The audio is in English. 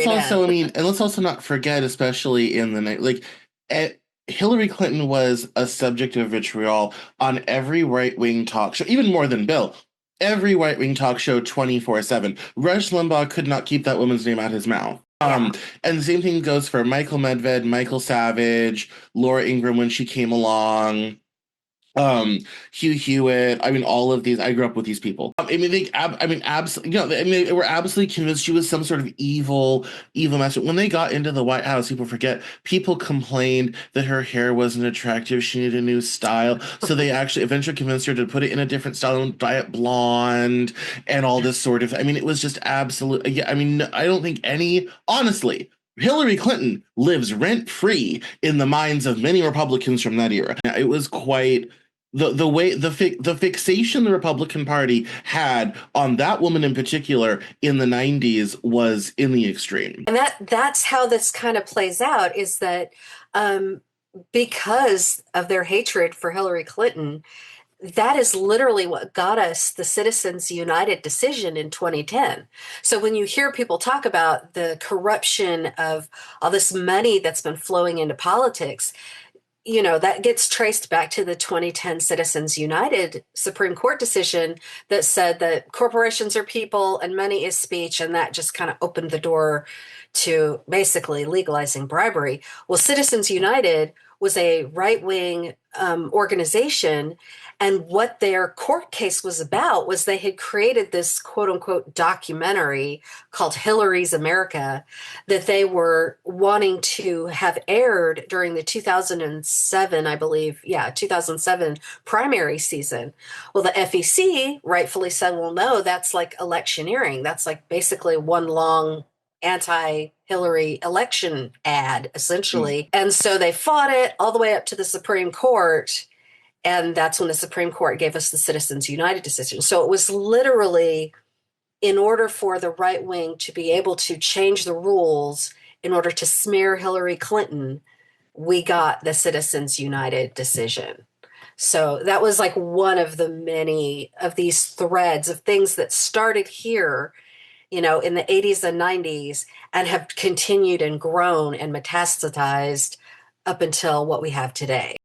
let's right also, in. and let's also not forget, especially in the night, like, eh, Hillary Clinton was a subject of vitriol on every right-wing talk show, even more than Bill. Every right-wing talk show 24/7. Rush Limbaugh could not keep that woman's name out of his mouth. Yeah. And the same thing goes for Michael Medved, Michael Savage, Laura Ingraham when she came along. um Hugh Hewitt. I mean, all of these. I grew up with these people. Absolutely. They were absolutely convinced she was some sort of evil master. When they got into the White House, people complained that her hair wasn't attractive. She needed a new style. So they actually eventually convinced her to put it in a different style and dye it blonde and all this sort of. I mean, it was just absolute. Yeah. I mean, I don't think honestly. Hillary Clinton lives rent free in the minds of many Republicans from that era. It was quite the way the fixation the Republican Party had on that woman in particular in the 90s was in the extreme. And that's how this kind of plays out is that um, because of their hatred for Hillary Clinton, that is literally what got us the Citizens United decision in 2010. So when you hear people talk about the corruption of all this money that's been flowing into politics, that gets traced back to the 2010 Citizens United Supreme Court decision that said that corporations are people and money is speech, and that just kind of opened the door to basically legalizing bribery. Well, Citizens United was a right wing organization. And what their court case was about was they had created this quote unquote documentary called Hillary's America that they were wanting to have aired during the 2007, I believe, yeah, 2007 primary season. Well, the FEC rightfully said, well, no, that's like electioneering. That's like basically one long anti-Hillary election ad, Mm. essentially. And so they fought it all the way up to the Supreme Court. And that's when the Supreme Court gave us the Citizens United decision. So it was literally in order for the right wing to be able to change the rules in order to smear Hillary Clinton, we got the Citizens United decision. So that was like one of the many of these threads of things that started here, in the 80s and 90s and have continued and grown and metastasized up until what we have today.